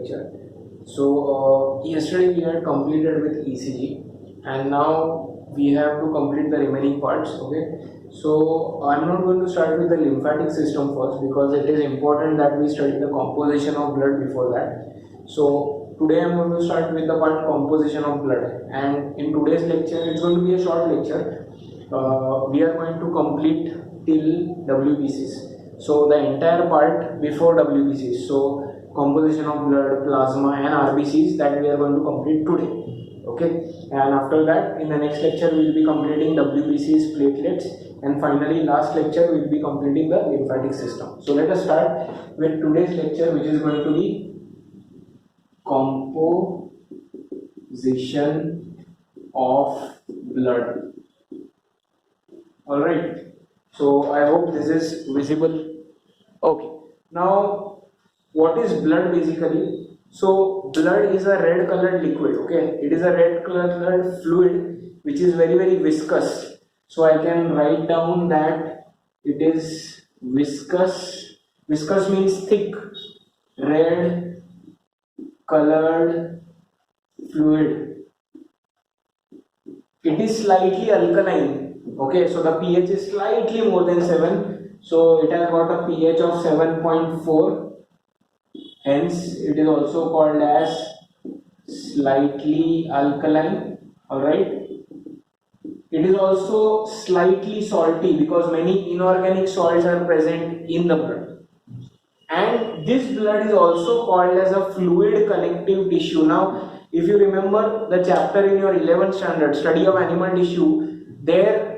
lecture. So yesterday we had completed with ECG, and now we have to complete the remaining parts. Okay, so I'm not going to start with the lymphatic system first because it is important that we study the composition of blood before that. So today I'm going to start with the part composition of blood, and in today's lecture it's going to be a short lecture. We are going to complete till WBCs. So the entire part before WBCs, so composition of blood, plasma and RBCs, that we are going to complete today. Okay, and after that in the next lecture we will be completing WBCs, platelets, and finally last lecture we will be completing the lymphatic system. So let us start with today's lecture, which is going to be composition of blood. Alright, so I hope this is visible. Okay, now what is blood basically? So blood is a red colored liquid. Okay, it is a red colored fluid which is very viscous. So I can write down that it is viscous. Viscous means thick, red colored fluid. It is slightly alkaline. Okay, so the pH is slightly more than 7. So it has got a pH of 7.4. Hence, it is also called as slightly alkaline. Alright. It is also slightly salty because many inorganic salts are present in the blood. And this blood is also called as a fluid connective tissue. Now, if you remember the chapter in your 11th standard, study of animal tissue, there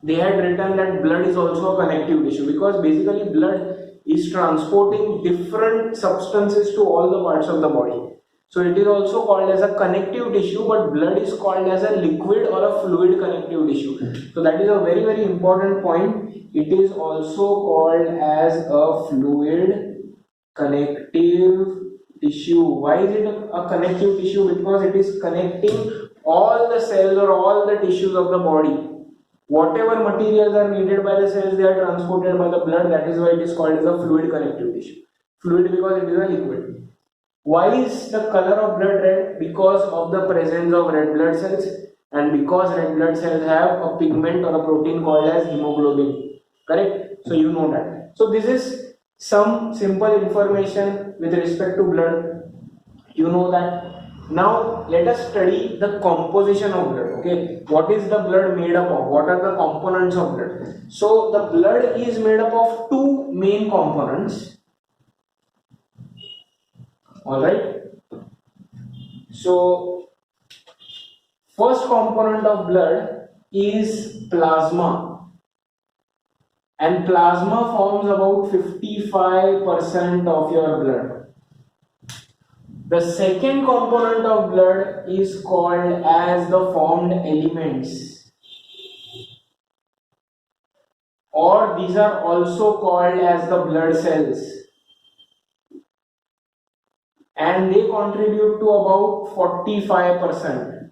they had written that blood is also a connective tissue because basically blood is transporting different substances to all the parts of the body. So it is also called as a connective tissue, but blood is called as a liquid or a fluid connective tissue. So that is a very important point. It is also called as a fluid connective tissue. Why is it a connective tissue? Because it is connecting all the cells or all the tissues of the body. Whatever materials are needed by the cells, they are transported by the blood. That is why it is called as a fluid connective tissue. Fluid because it is a liquid. Why is the color of blood red? Because of the presence of red blood cells, and because red blood cells have a pigment or a protein called as hemoglobin. Correct? So you know that. So this is some simple information with respect to blood. You know that. Now let us study the composition of blood. Okay, what is the blood made up of? What are the components of blood? So the blood is made up of two main components. Alright. So first component of blood is plasma, and plasma forms about 55% of your blood. The second component of blood is called as the formed elements, or these are also called as the blood cells, and they contribute to about 45%.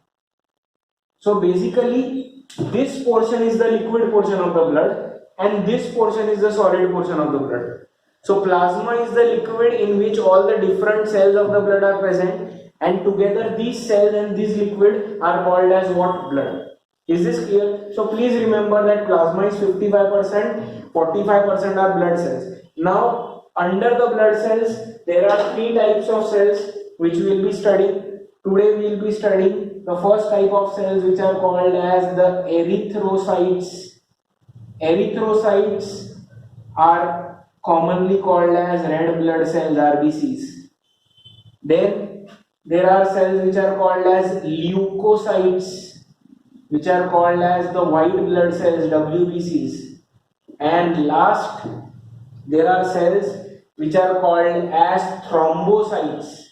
So basically this portion is the liquid portion of the blood and this portion is the solid portion of the blood. So plasma is the liquid in which all the different cells of the blood are present, and together these cells and this liquid are called as what? Blood. Is this clear? So please remember that plasma is 55%, 45% are blood cells. Now under the blood cells there are three types of cells which we will be studying. Today we will be studying the first type of cells, which are called as the erythrocytes. Erythrocytes are commonly called as red blood cells, RBCs. Then there are cells which are called as leukocytes, which are called as the white blood cells, WBCs. And last, there are cells which are called as thrombocytes,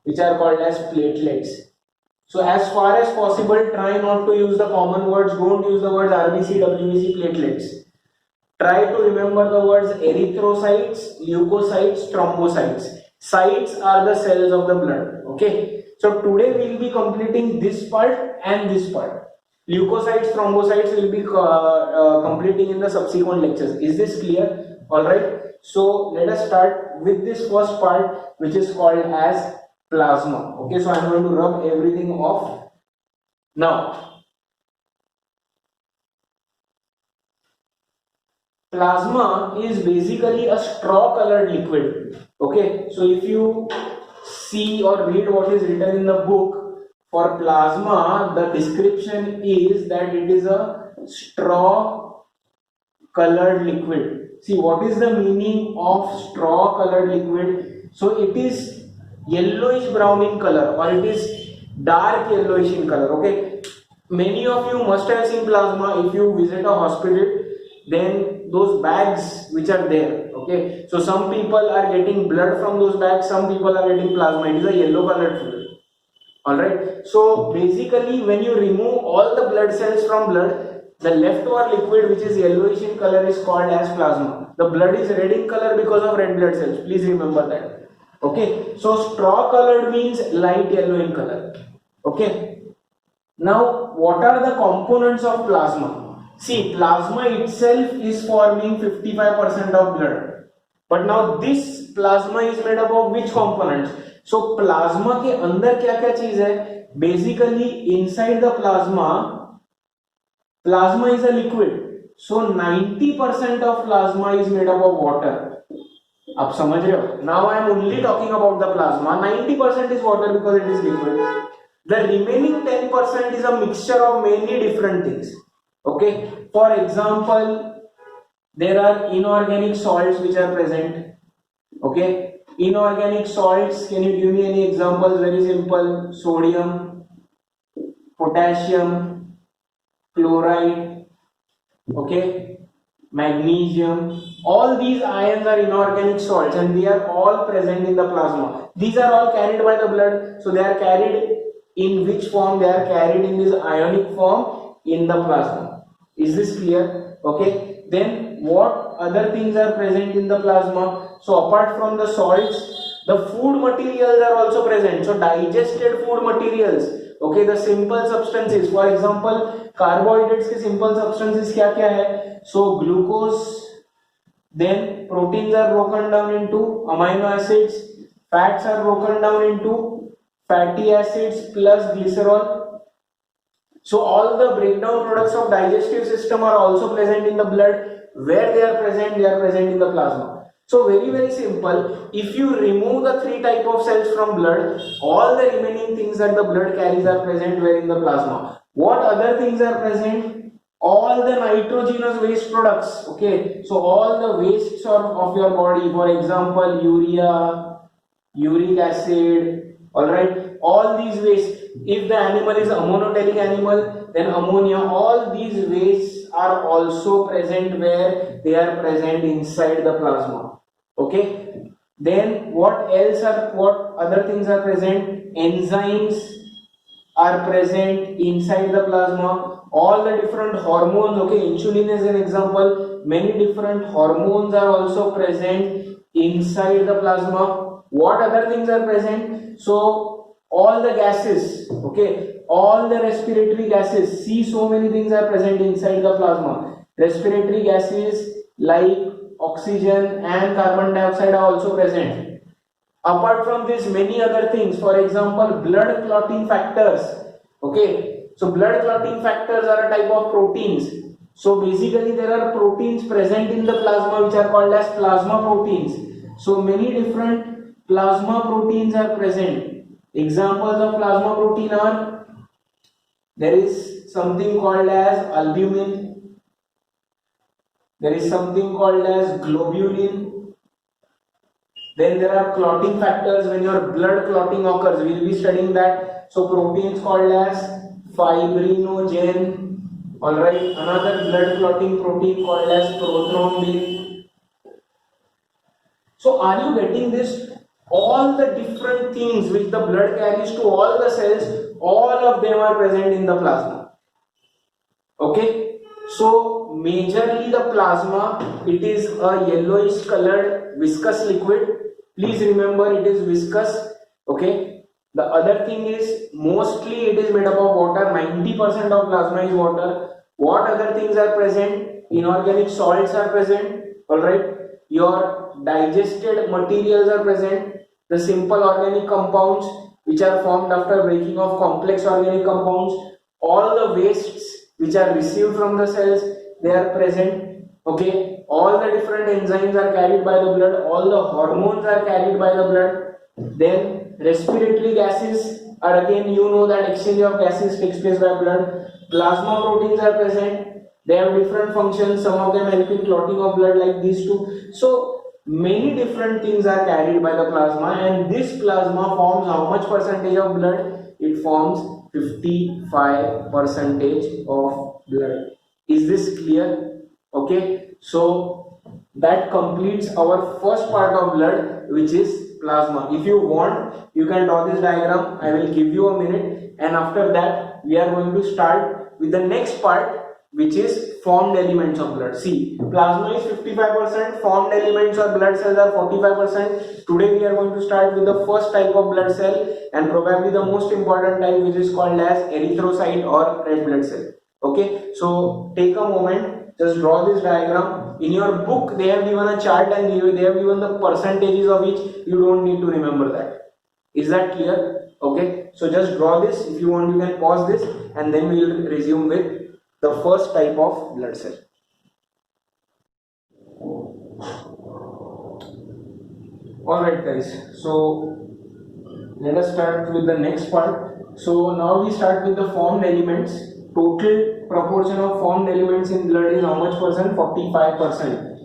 which are called as platelets. So as far as possible, try not to use the common words. Don't use the words RBC, WBC, platelets. Try to remember the words erythrocytes, leukocytes, thrombocytes. Cytes are the cells of the blood. Okay. So today we will be completing this part and this part. Leukocytes, thrombocytes will be completing in the subsequent lectures. Is this clear? Alright. So let us start with this first part, which is called as plasma. Okay, so I'm going to rub everything off now. Plasma is basically a straw colored liquid. Okay, so if you see or read what is written in the book for plasma, the description is that it is a straw colored liquid. See, what is the meaning of straw colored liquid? So it is yellowish brown in color, or it is dark yellowish in color. Okay, many of you must have seen plasma if you visit a hospital. Then those bags which are there, okay, so some people are getting blood from those bags, some people are getting plasma. It is a yellow colored fluid. All right, so basically when you remove all the blood cells from blood, the leftover liquid which is yellowish in color is called as plasma. The blood is red in color because of red blood cells, please remember that. Okay, so straw colored means light yellow in color. Okay, now what are the components of plasma? See, plasma itself is forming 55% of blood. But now this plasma is made up of which components? So plasma के अंदर क्या क्या चीज है? Basically inside the plasma is a liquid. So 90% of plasma is made up of water. आप समझ रहे हो? Now I am only talking about the plasma. 90% is water because it is liquid. The remaining 10% is a mixture of many different things. Okay, for example, there are inorganic salts which are present. Okay, inorganic salts, can you give me any examples? Very simple: sodium, potassium, chloride, okay, magnesium. All these ions are inorganic salts and they are all present in the plasma. These are all carried by the blood, so they are carried in which form? They are carried in this ionic form in the plasma. Is this clear? Okay, then what other things are present in the plasma? So apart from the salts, the food materials are also present. So digested food materials, okay, the simple substances, for example carbohydrates के simple substances क्या क्या है? So glucose, then proteins are broken down into amino acids, fats are broken down into fatty acids plus glycerol. So all the breakdown products of digestive system are also present in the blood. Where they are present? They are present in the plasma. So very simple. If you remove the three type of cells from blood, all the remaining things that the blood carries are present where in the plasma. What other things are present? All the nitrogenous waste products. Okay, so all the wastes of your body, for example urea, uric acid, all right, all these wastes. If the animal is a monotelic animal, then ammonia, all these wastes are also present where they are present inside the plasma. Okay, then what other things are present? Enzymes are present inside the plasma. All the different hormones, okay, insulin is an example. Many different hormones are also present inside the plasma. What other things are present? So all the gases, okay, all the respiratory gases. See, so many things are present inside the plasma. Respiratory gases like oxygen and carbon dioxide are also present. Apart from this, many other things, for example blood clotting factors. Okay, so blood clotting factors are a type of proteins. So basically there are proteins present in the plasma which are called as plasma proteins. So many different plasma proteins are present. Examples of plasma protein are, there is something called as albumin, there is something called as globulin, then there are clotting factors when your blood clotting occurs, we will be studying that. So proteins called as fibrinogen, alright, another blood clotting protein called as prothrombin. So are you getting this? All the different things which the blood carries to all the cells, all of them are present in the plasma. Okay, so majorly the plasma, it is a yellowish colored viscous liquid. Please remember it is viscous. Okay, the other thing is mostly it is made up of water. 90% of plasma is water. What other things are present? Inorganic salts are present. All right, your digested materials are present, the simple organic compounds which are formed after breaking of complex organic compounds, all the wastes which are received from the cells, they are present. Okay, all the different enzymes are carried by the blood, all the hormones are carried by the blood. Then respiratory gases are, again you know that exchange of gases takes place by blood. Plasma proteins are present, they have different functions, some of them help in clotting of blood like these two. So many different things are carried by the plasma, and this plasma forms how much percentage of blood? It forms 55% of blood. Is this clear? Okay, so that completes our first part of blood, which is plasma. If you want, you can draw this diagram. I will give you a minute, and after that we are going to start with the next part, which is formed elements of blood. See, plasma is 55%, formed elements or blood cells are 45%. Today we are going to start with the first type of blood cell, and probably the most important type, which is called as erythrocyte or red blood cell. Okay, so take a moment, just draw this diagram. In your book they have given a chart and they have given the percentages of each. You don't need to remember that. Is that clear? Okay, so just draw this. If you want, you can pause this, and then we will resume with the first type of blood cell. Alright guys, so let us start with the next part. So now we start with the formed elements. Total proportion of formed elements in blood is how much percent? 45%.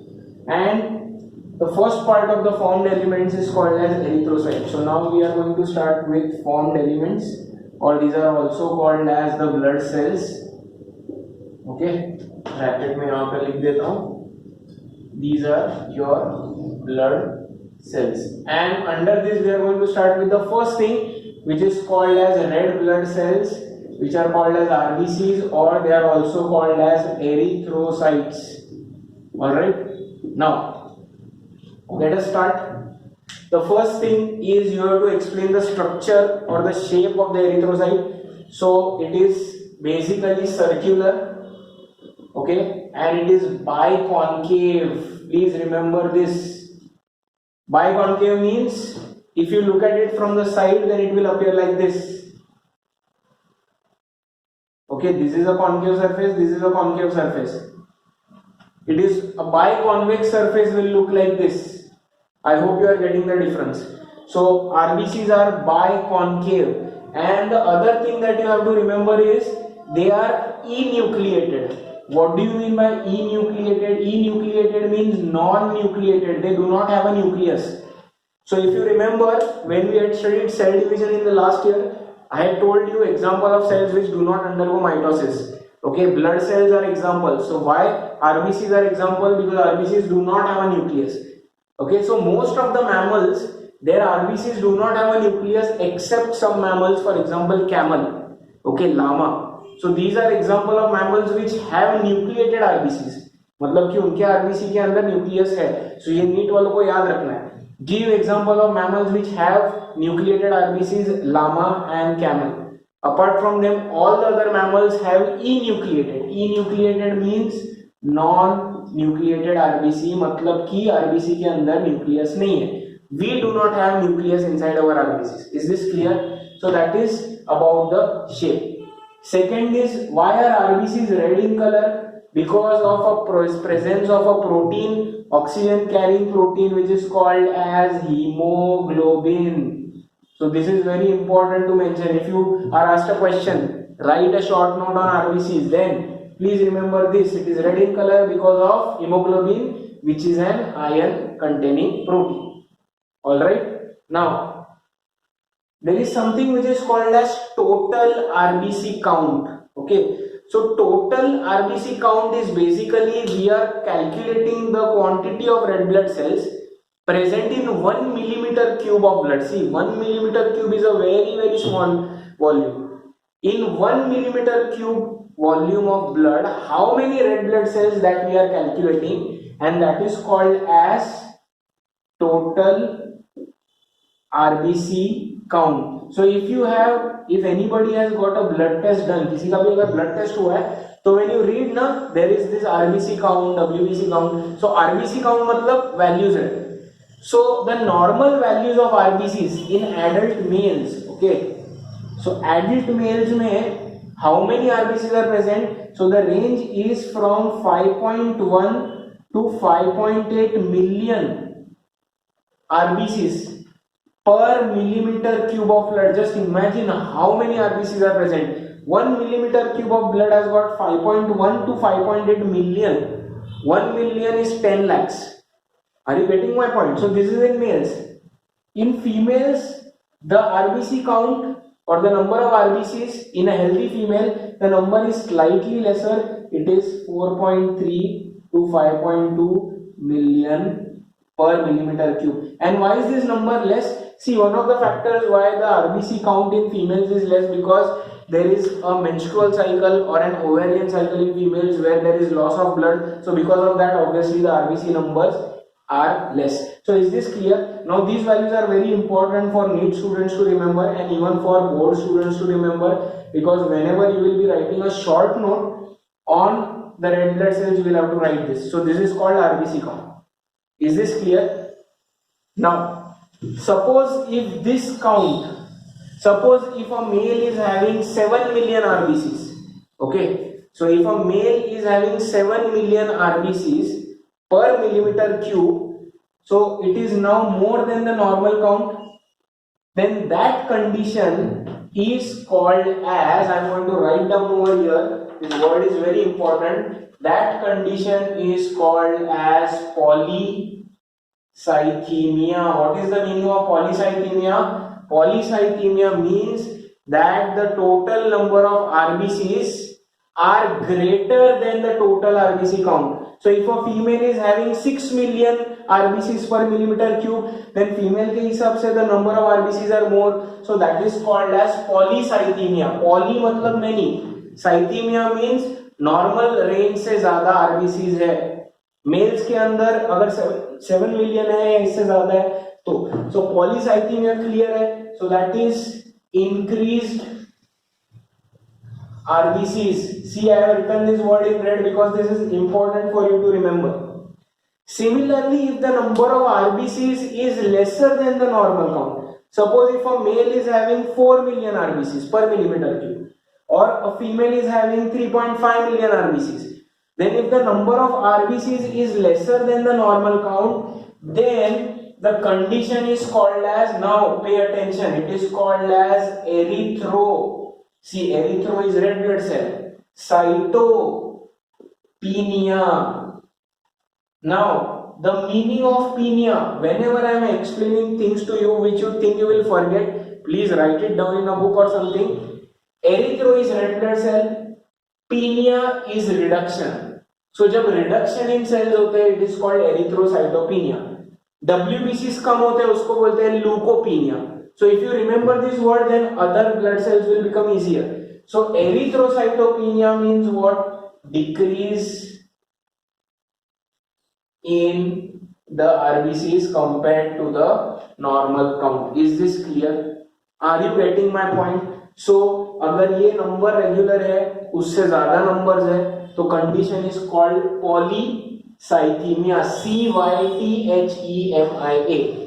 And the first part of the formed elements is called as erythrocyte. So now we are going to start with formed elements, or these are also called as the blood cells. Okay, bracket में यहाँ पे लिख देता हूँ, these are your blood cells, and under this we are going to start with the first thing, which is called as red blood cells, which are called as RBCs, or they are also called as erythrocytes. Alright, now let us start. The first thing is you have to explain the structure or the shape of the erythrocyte. So it is basically circular. Okay, and it is biconcave. Please remember this. Biconcave means if you look at it from the side, then it will appear like this. Okay, this is a concave surface, this is a concave surface. It is a biconvex surface will look like this. I hope you are getting the difference. So RBCs are biconcave, and the other thing that you have to remember is they are enucleated. What do you mean by enucleated? Enucleated means non-nucleated. They do not have a nucleus. So if you remember, when we had studied cell division in the last year, I had told you example of cells which do not undergo mitosis. Okay, blood cells are examples. So why RBCs are example? Because RBCs do not have a nucleus. Okay, so most of the mammals, their RBCs do not have a nucleus except some mammals, for example camel, okay, llama. So these are example of mammals which have nucleated RBCs. मतलब कि उनके RBC के अंदर nucleus है. So ये NEET वालों को याद रखना है. Give example of mammals which have nucleated RBCs, llama and camel. Apart from them, all the other mammals have enucleated. Enucleated means non-nucleated RBC, मतलब कि RBC के अंदर न्यूक्लियस नहीं है. We do not have nucleus inside our RBCs. Is this clear? So that is about the shape. Second is, why are RBCs red in color? Because of a presence of a protein, oxygen carrying protein, which is called as hemoglobin. So this is very important to mention. If you are asked a question, write a short note on RBCs, then please remember this. It is red in color because of hemoglobin, which is an iron containing protein. Alright, now there is something which is called as total RBC count. Okay, so total RBC count is basically we are calculating the quantity of red blood cells present in 1 millimeter cube of blood. See, 1 millimeter cube is a very small volume. In 1 millimeter cube volume of blood, how many red blood cells that we are calculating, and that is called as total RBC count. So if anybody has got a blood test done, किसी का भी अगर blood test हुआ है So when you read na, there is this RBC count, WBC count. So RBC count मतलब values है. So the normal values of RBCs in adult males, okay. So adult males में how many RBCs are present? So the range is from 5.1 to 5.8 million RBCs per millimeter cube of blood. Just imagine how many RBCs are present. 1 millimeter cube of blood has got 5.1 to 5.8 million. 1 million is 10 lakhs. Are you getting my point? So this is in males. In females, the RBC count or the number of RBCs in a healthy female, the number is slightly lesser. It is 4.3 to 5.2 million per millimeter cube. And why is this number less? See, one of the factors why the RBC count in females is less, because there is a menstrual cycle or an ovarian cycle in females where there is loss of blood. So because of that, obviously the RBC numbers are less. So is this clear? Now these values are very important for NEET students to remember and even for board students to remember, because whenever you will be writing a short note on the red blood cells, you will have to write this. So this is called RBC count. Is this clear? Now suppose if this count, suppose if a male is having 7 million RBCs, okay, so if a male is having 7 million RBCs per millimeter cube, so it is now more than the normal count, then that condition is called as, I am going to write down over here, this word is very important, that condition is called as polycythemia. What is the meaning of polycythemia? Polycythemia means that the total number of RBCs are greater than the total RBC count. So if a female is having 6 million RBCs per millimeter cube, then female के हिसाब से the number of RBCs are more. So that is called as polycythemia. Poly मतलब many. Cythemia means normal range से ज़्यादा RBCs है. Males के अंदर अगर 7 million है या इससे ज़्यादा है तो so polycythemia clear है. So that is increased RBCs. See, I have written this word in red because this is important for you to remember. Similarly, if the number of RBCs is lesser than the normal count, suppose if a male is having 4 million RBCs per millimeter cube or a female is having 3.5 million RBCs, then if the number of RBCs is lesser than the normal count, then the condition is called as, now pay attention, it is called as erythro. See, erythro is red blood cell. Cytopenia. Now, the meaning of penia, whenever I am explaining things to you which you think you will forget, please write it down in a book or something. Erythro is red blood cell. Penia is reduction. So, जब reduction in cells होते हैं, it is called erythrocytopenia. WBCs कम होते हैं, उसको बोलते हैं leukopenia. So if you remember this word, then other blood cells will become easier. So erythrocytopenia means what? Decrease in the RBCs compared to the normal count. Is this clear? Are you getting my point? So अगर ये number regular है, उससे ज़्यादा numbers है, तो condition is called polycythemia. CYTHEMIA.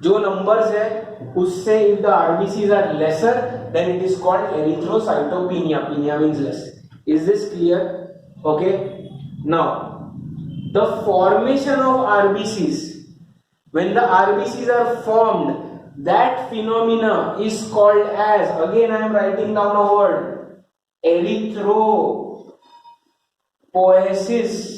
जो numbers है उससे if the RBCs are lesser, then it is called erythrocytopenia. Penia means less. Is this clear? Okay. Now the formation of RBCs, when the RBCs are formed, that phenomena is called as, again I am writing down a word, erythropoiesis.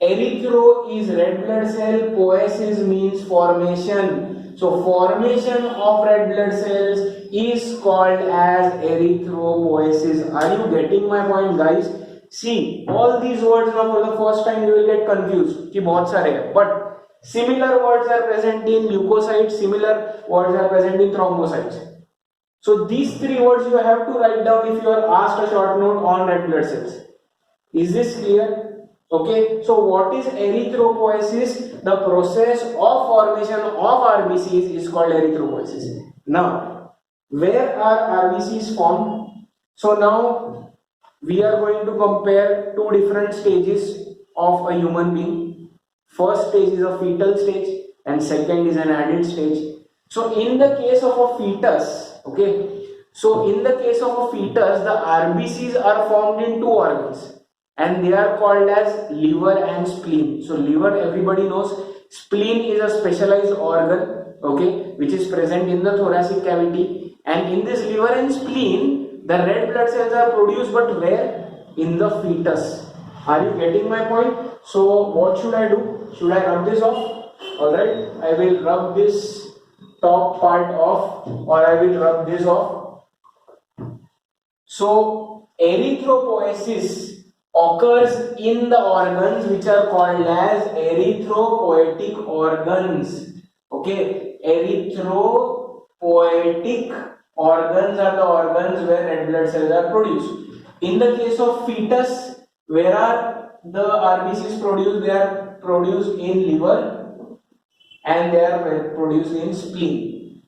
Erythro is red blood cell, poiesis means formation. So formation of red blood cells is called as erythropoiesis. Are you getting my point, guys? See, all these words now for the first time you will get confused कि बहुत सारे हैं, but similar words are present in leukocytes, similar words are present in thrombocytes. So these three words you have to write down if you are asked a short note on red blood cells. Is this clear? Okay, so what is erythropoiesis? The process of formation of RBCs is called erythropoiesis. Now, where are RBCs formed? So now, we are going to compare two different stages of a human being. First stage is a fetal stage and second is an adult stage. So in the case of a fetus, okay, so in the case of a fetus, the RBCs are formed in two organs and they are called as liver and spleen. So liver, everybody knows. Spleen is a specialized organ, okay, which is present in the thoracic cavity, and in this liver and spleen, the red blood cells are produced, but where? In the fetus. Are you getting my point? So what should I do? Should I rub this off? Alright, I will rub this top part off, or I will rub this off. So erythropoiesis occurs in the organs which are called as erythropoietic organs. Okay, erythropoietic organs are the organs where red blood cells are produced. In the case of fetus, where are the RBCs produced? They are produced in liver and they are produced in spleen.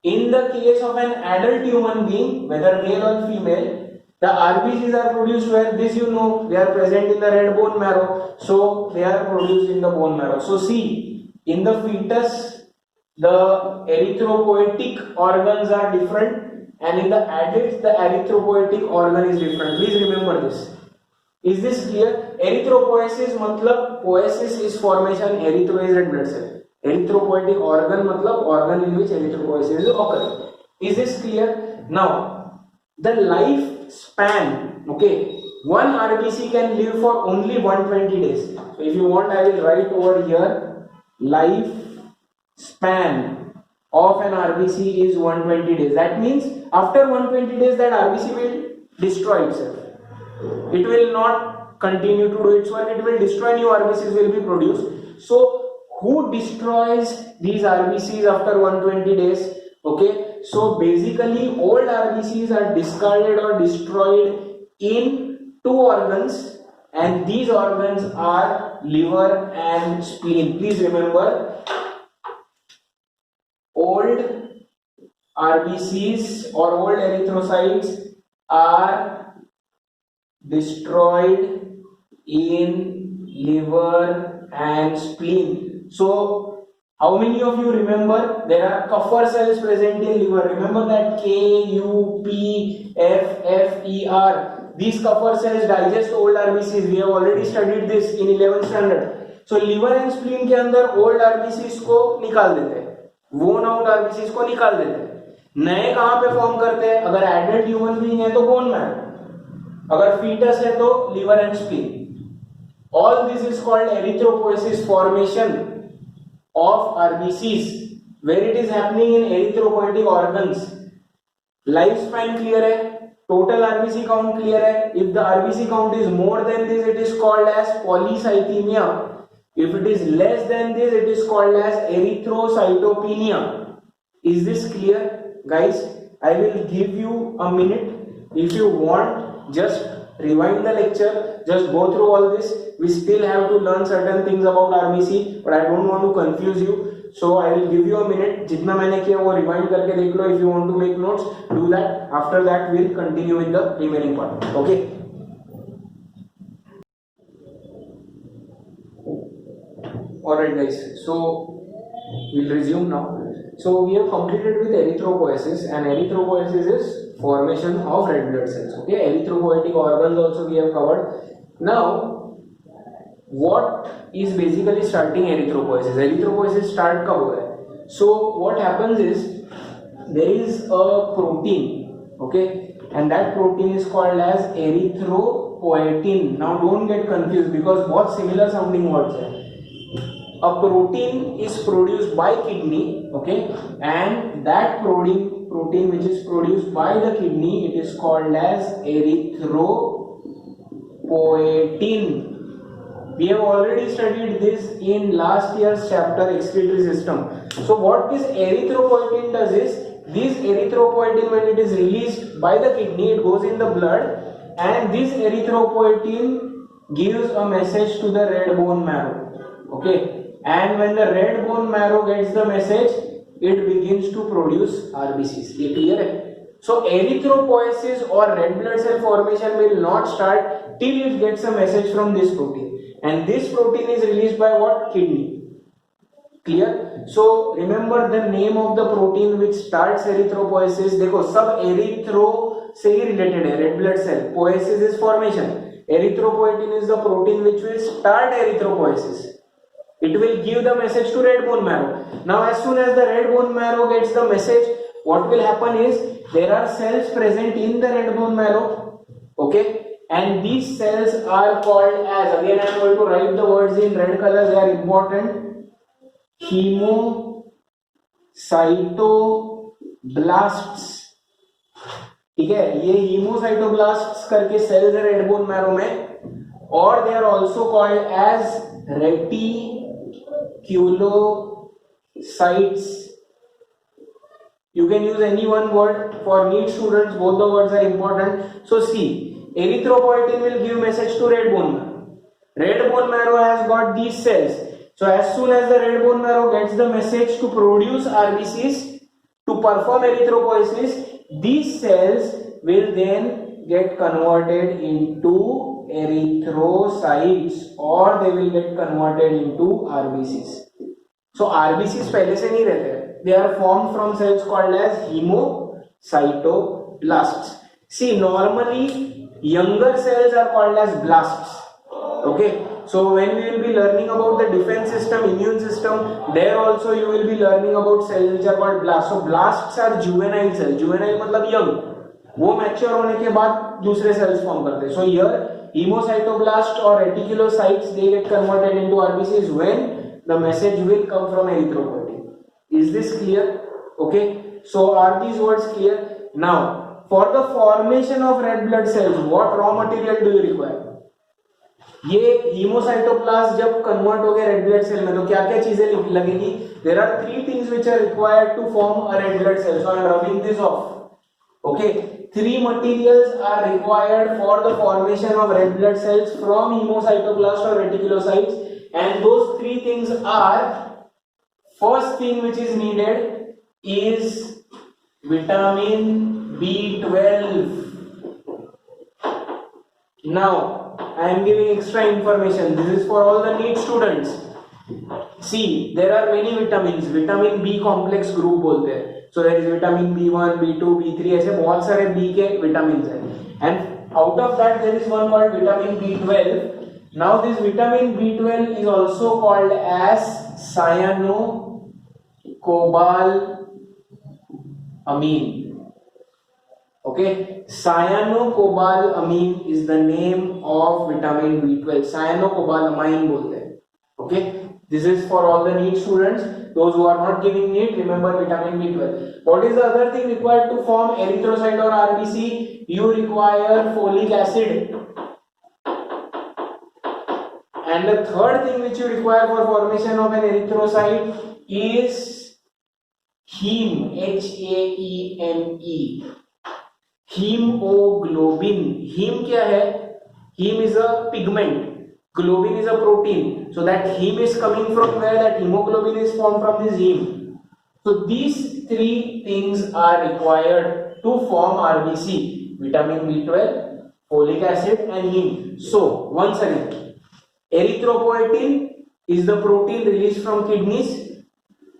In the case of an adult human being, whether male or female, the RBCs are produced where? This you know, they are present in the red bone marrow, so they are produced in the bone marrow. So see, in the fetus, the erythropoietic organs are different, and in the adults, the erythropoietic organ is different. Please remember this. Is this clear? Erythropoiesis matlab, poiesis is formation, erythro is red blood cell. Erythropoietic organ matlab organ in which erythropoiesis is occurring. Is this clear? Now, the life span, okay, one RBC can live for only 120 days. So if you want, I will write over here, life span of an RBC is 120 days. That means after 120 days that RBC will destroy itself. It will not continue to do its work, it will destroy, new RBCs will be produced. So who destroys these RBCs after 120 days? Okay, so basically old RBCs are discarded or destroyed in two organs, and these organs are liver and spleen. Please remember, old RBCs or old erythrocytes are destroyed in liver and spleen. So how many of you remember there are Kupffer cells present in liver? Remember that KUPFFER. These Kupffer cells digest old RBCs. We have already studied this in 11th standard. So liver and spleen के अंदर old RBCs को निकाल देते हैं, worn out RBCs को निकाल देते हैं. नए कहाँ पे फॉर्म करते हैं? अगर एडल्ट ह्यूमन बीइंग है तो बोन मैरो, अगर फीटस है तो liver and spleen. All this is called erythropoiesis formation of RBCs, where it is happening in erythropoietic organs. Lifespan clear है, total RBC count clear है. If the RBC count is more than this, it is called as polycythemia. If it is less than this, it is called as erythrocytopenia. Is this clear, guys? I will give you a minute. If you want, just rewind the lecture, just go through all this. We still have to learn certain things about RBC, but I don't want to confuse you, so I will give you a minute. जितना मैंने किया वो rewind करके देख लो. If you want to make notes, do that. After that, we'll continue with the remaining part. Okay. Alright, guys. So we'll resume now. So we have completed with erythropoiesis, and erythropoiesis is formation of red blood cells. Okay, erythropoietic organs also we have covered. Now, what is basically starting erythropoiesis? Erythropoiesis start कब हुआ है? So what happens is there is a protein, okay, and that protein is called as erythropoietin. Now don't get confused because बहुत similar sounding words है. A protein is produced by kidney, okay, and that protein which is produced by the kidney, it is called as erythropoietin. We have already studied this in last year's chapter, excretory system. So what this erythropoietin does is, this erythropoietin, when it is released by the kidney, it goes in the blood, and this erythropoietin gives a message to the red bone marrow, okay. And when the red bone marrow gets the message, it begins to produce RBCs. ये clear है? So erythropoiesis or red blood cell formation will not start till it gets a message from this protein, and this protein is released by what? Kidney. Clear? So remember the name of the protein which starts erythropoiesis. देखो सब erythro से ही related है, red blood cell. Poiesis is formation. Erythropoietin is the protein which will start erythropoiesis. It will give the message to red bone marrow. Now as soon as the red bone marrow gets the message, what will happen is there are cells present in the red bone marrow, okay, and these cells are called as, again I am going to write the words in red color, they are important, हीमोसाइटोब्लास्ट्स. ठीक है, ये हीमोसाइटोब्लास्ट्स करके sales है red bone marrow में, और they are also called as reticulocytes. You can use any one word. For NEET students, both the words are important. So see, erythropoietin will give message to red bone marrow. Red bone marrow has got these cells. So as soon as the red bone marrow gets the message to produce RBCs to perform erythropoiesis, these cells will then get converted into erythrocytes, or they will get converted into RBCs. So RBCs पहले से नहीं रहते हैं. They are formed from cells called as hemocytoblasts. See, normally younger cells are called as blasts. Okay, so when we will be learning about the defense system, immune system, there also you will be learning about cells which are called blasts. So blasts are juvenile cells. Juvenile मतलब young. वो mature होने के बाद दूसरे cells form करते हैं. So here hemocytoblast or reticulocytes, they get converted into RBCs when the message will come from erythropoietin. Is this clear? Okay, so are these words clear? Now for the formation of red blood cells, what raw material do you require? ये हीमोसाइटोप्लास्ट जब convert हो गए red blood cell में, तो क्या क्या चीजें लगेगी? There are 3 things which are required to form a red blood cell. So I am rubbing this off. Okay, 3 materials are required for the formation of red blood cells from hemocytoblast or reticulocytes, and those 3 things are, first thing which is needed is vitamin B12. Now I am giving extra information. This is for all the NEET students. See, there are many vitamins. Vitamin B complex group बोलते हैं. So there is vitamin B1, B2, B3, ऐसे बहुत सारे B के vitamins हैं. And out of that there is one called vitamin B12. Now this vitamin B12 is also called as cyanocobalamine. Okay, cyanocobalamine is the name of vitamin B12. cyanocobalamine बोलते हैं. Okay, this is for all the NEET students. Those who are not giving NEET, remember vitamin B12. What is the other thing required to form erythrocyte or RBC? You require folic acid. And the third thing which you require for formation of an erythrocyte is heme, H-A-E-M-E. Hemoglobin. Heme क्या है? Heme is a pigment. Globin is a protein. So that heme is coming from where? That hemoglobin is formed from this heme. So these 3 things are required to form RBC: vitamin B12, folic acid, and heme. So once again, erythropoietin is the protein released from kidneys.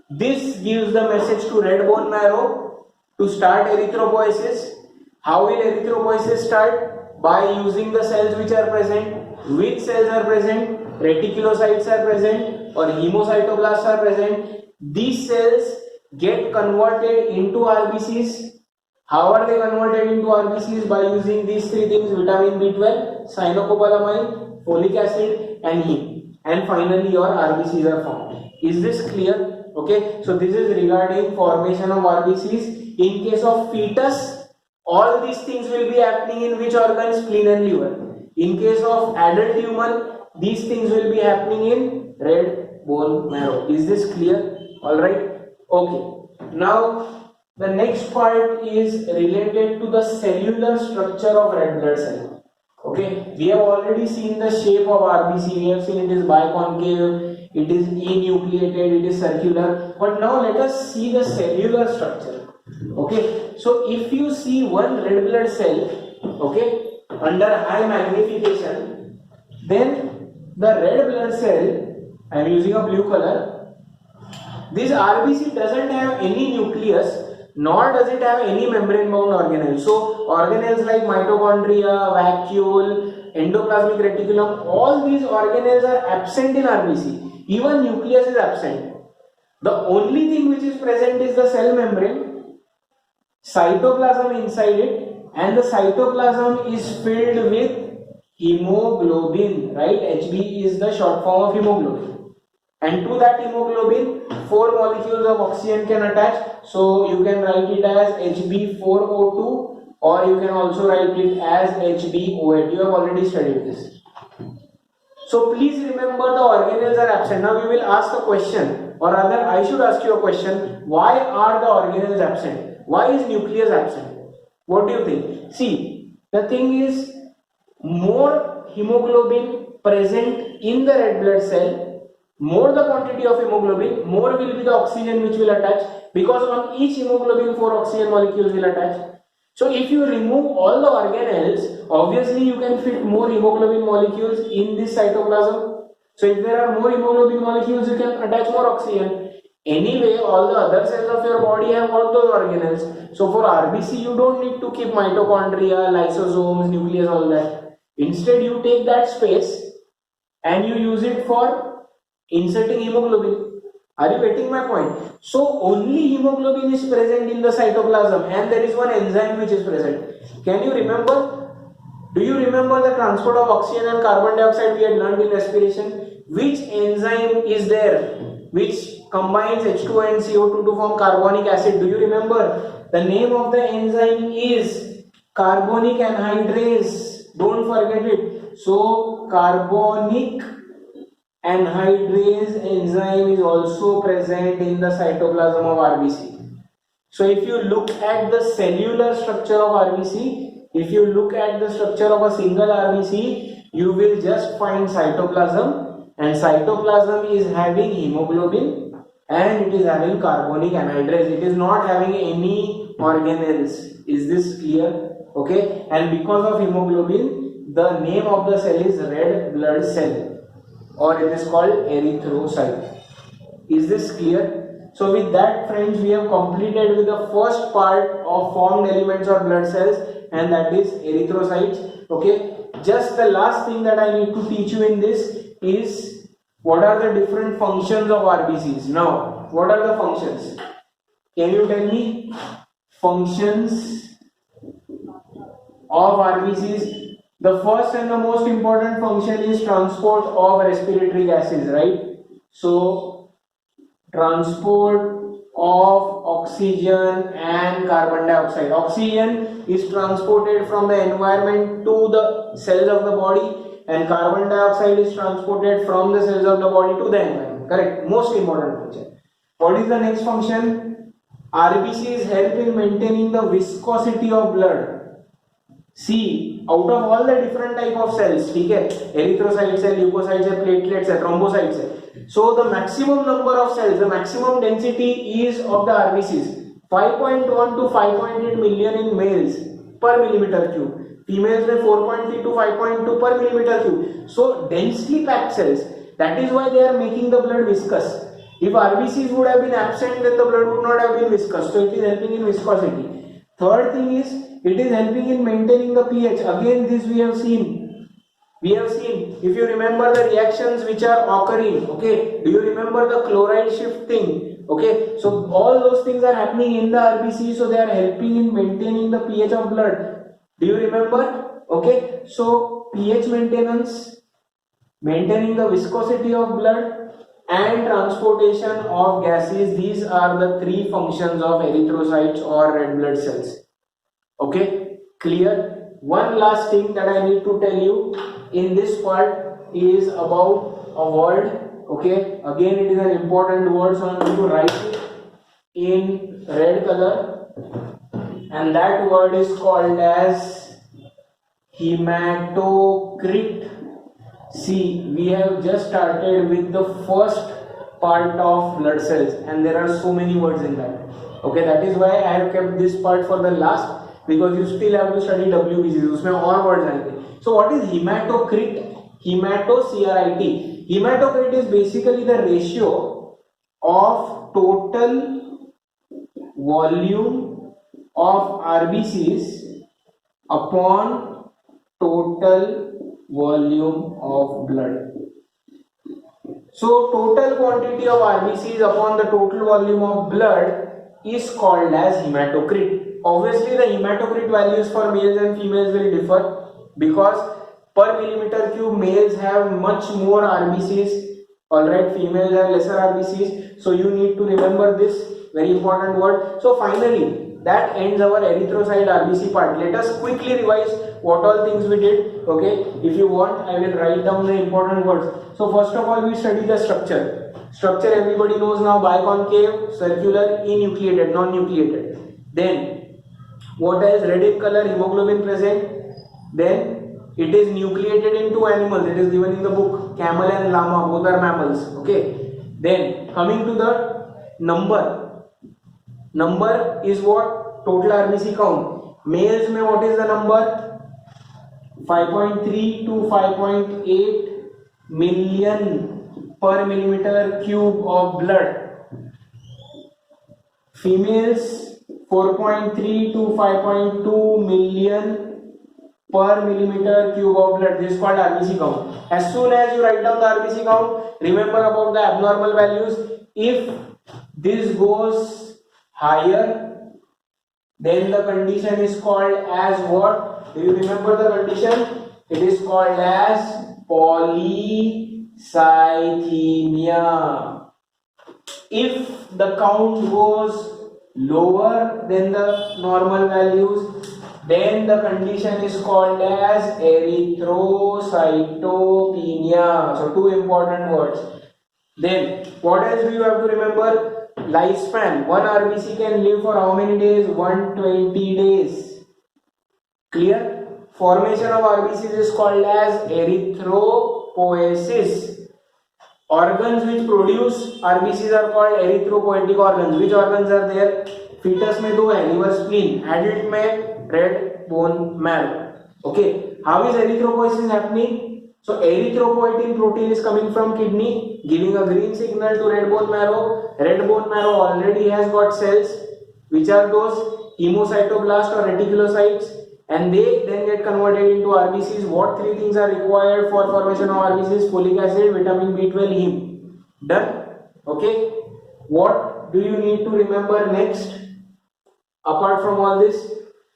This gives the message to red bone marrow to start erythropoiesis. How will erythropoiesis start? By using the cells which are present. Which cells are present? Reticulocytes are present or hemocytoblasts are present. These cells get converted into RBCs. How are they converted into RBCs? By using these 3 things: vitamin B12, cyanocobalamine, folic acid, and heme. And finally your RBCs are formed. Is this clear? Okay, so this is regarding formation of RBCs. In case of fetus, all these things will be happening in which organ? Spleen and liver. In case of adult human, these things will be happening in red bone marrow. Is this clear? All right. Okay, now the next part is related to the cellular structure of red blood cell. Okay, we have already seen the shape of RBC. We have seen it is biconcave, it is enucleated, it is circular. But now let us see the cellular structure. Okay, so if you see one red blood cell, okay, under high magnification, then the red blood cell, I am using a blue color, this RBC doesn't have any nucleus, nor does it have any membrane bound organelles. So organelles like mitochondria, vacuole, endoplasmic reticulum, all these organelles are absent in RBC. Even nucleus is absent. The only thing which is present is the cell membrane, cytoplasm inside it, and the cytoplasm is filled with hemoglobin, right? HB is the short form of hemoglobin. And to that hemoglobin, 4 molecules of oxygen can attach. So you can write it as Hb4O2, or you can also write it as HbO8. You have already studied this. So please remember the organelles are absent. Now you will ask a question, or rather I should ask you a question. Why are the organelles absent? Why is nucleus absent? What do you think? See, the thing is, more hemoglobin present in the red blood cell, more the quantity of hemoglobin, more will be the oxygen which will attach, because on each hemoglobin 4 oxygen molecules will attach. So if you remove all the organelles, obviously you can fit more hemoglobin molecules in this cytoplasm. So if there are more hemoglobin molecules, you can attach more oxygen. Anyway, all the other cells of your body have all those organelles. So for RBC, you don't need to keep mitochondria, lysosomes, nucleus, all that. Instead, you take that space and you use it for inserting hemoglobin. Are you getting my point? So only hemoglobin is present in the cytoplasm, and there is one enzyme which is present. Can you remember? Do you remember the transport of oxygen and carbon dioxide we had learned in respiration? Which enzyme is there which combines H2 and CO2 to form carbonic acid? Do you remember? The name of the enzyme is carbonic anhydrase. Don't forget it. So carbonic anhydrase enzyme is also present in the cytoplasm of RBC. So if you look at the cellular structure of RBC, if you look at the structure of a single RBC, you will just find cytoplasm, and cytoplasm is having hemoglobin and it is having carbonic anhydrase. It is not having any organelles. Is this clear? Okay, and because of hemoglobin, the name of the cell is red blood cell, or it is called erythrocyte. Is this clear? So with that, friends, we have completed with the first part of formed elements of blood cells, and that is erythrocytes. Okay, just the last thing that I need to teach you in this is what are the different functions of RBCs. Now, what are the functions? Can you tell me functions of RBCs? The first and the most important function is transport of respiratory gases, right? So, transport of oxygen and carbon dioxide. Oxygen is transported from the environment to the cells of the body, and carbon dioxide is transported from the cells of the body to the environment. Correct? Most important function. What is the next function? RBCs help in maintaining the viscosity of blood. See, out of all the different type of cells, okay, erythrocytes है, leukocytes है, platelets है, thrombocytes है. So the maximum number of cells, the maximum density is of the RBCs 5.1 to 5.8 million in males per millimeter cube. Females में 4.3 to 5.2 per millimeter cube. So densely packed cells. That is why they are making the blood viscous. If RBCs would have been absent, then the blood would not have been viscous. So it is helping in viscosity. Third thing is, it is helping in maintaining the pH. Again, this we have seen. If you remember the reactions which are occurring, okay, do you remember the chloride shifting? Okay, so all those things are happening in the RBC, so they are helping in maintaining the pH of blood. Do you remember? Okay, so pH maintenance, maintaining the viscosity of blood, and transportation of gases, these are the three functions of erythrocytes or red blood cells. Okay, clear? One last thing that I need to tell you in this part is about a word. Okay, again it is an important word, so I am going to write it in red color, and that word is called as hematocrit. See, we have just started with the first part of blood cells, and there are so many words in that. Okay, that is why I have kept this part for the last, because you still have to study WBCs, उसमें और words आएंगे. So what is hematocrit? Hematocrit. Hematocrit is basically the ratio of total volume of RBCs upon total volume of blood. So total quantity of RBCs upon the total volume of blood is called as hematocrit. Obviously the hematocrit values for males and females will differ, because per millimeter cube males have much more RBCs, alright, females have lesser RBCs. So you need to remember this very important word. So finally that ends our erythrocyte RBC part. Let us quickly revise what all things we did. Okay, if you want I will write down the important words. So first of all we study the structure. Structure everybody knows now: biconcave, circular, enucleated, non-nucleated. Then what else? Red in color, hemoglobin present. Then it is nucleated in two animals, it is given in the book, camel and llama, both are mammals. Okay, then coming to the number is what? Total RBC count. Males में what is the number? 5.3 to 5.8 million per millimeter cube of blood. Females 4.3 to 5.2 million per millimeter cube of blood. This is called RBC count. As soon as you write down the RBC count, remember about the abnormal values. If this goes higher, then the condition is called as what? Do you remember the condition? It is called as polycythemia. If the count goes lower than the normal values, then the condition is called as erythrocytopenia. So two important words. Then what else do you have to remember? Lifespan. One RBC can live for how many days? 120 days. Clear? Formation of RBCs is called as erythropoiesis. Organs which produce RBCs are called erythropoietic organs. Which organs are there? Fetus में दो है, liver, spleen. Adult में red bone marrow. Okay. How is erythropoiesis happening? So erythropoietin protein is coming from kidney, giving a green signal to red bone marrow. Red bone marrow already has got cells. Which are those? Hemocytoblast or reticulocytes. And they then get converted into RBCs. What three things are required for formation of RBCs? Folic acid, vitamin B12, heme. Done? Okay. What do you need to remember next? Apart from all this,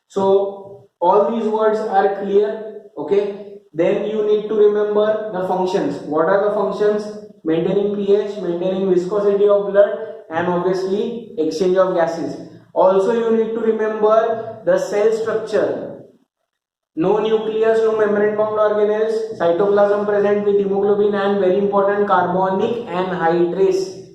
so all these words are clear. Okay. Then you need to remember the functions. What are the functions? Maintaining pH, maintaining viscosity of blood, and obviously exchange of gases. Also you need to remember the cell structure. No nucleus, no membrane bound organelles, cytoplasm present with hemoglobin, and very important, carbonic anhydrase.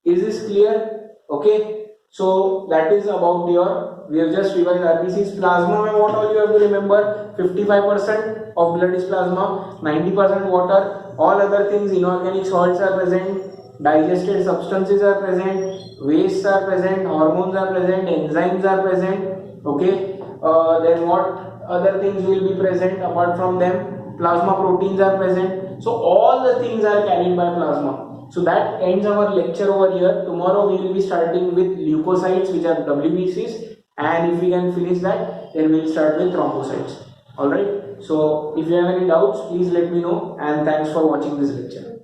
Is this clear? Okay. So that is about your, we have just revised RBCs. Plasma mein what all you have to remember? 55% of blood is plasma, 90% water. All other things, inorganic salts are present, digested substances are present, wastes are present, hormones are present, enzymes are present. Okay. Then what other things will be present apart from them? Plasma proteins are present. So all the things are carried by plasma. So that ends our lecture over here. Tomorrow we will be starting with leukocytes, which are WBCs, and if we can finish that, then we will start with thrombocytes. Alright. So if you have any doubts, please let me know, and thanks for watching this lecture.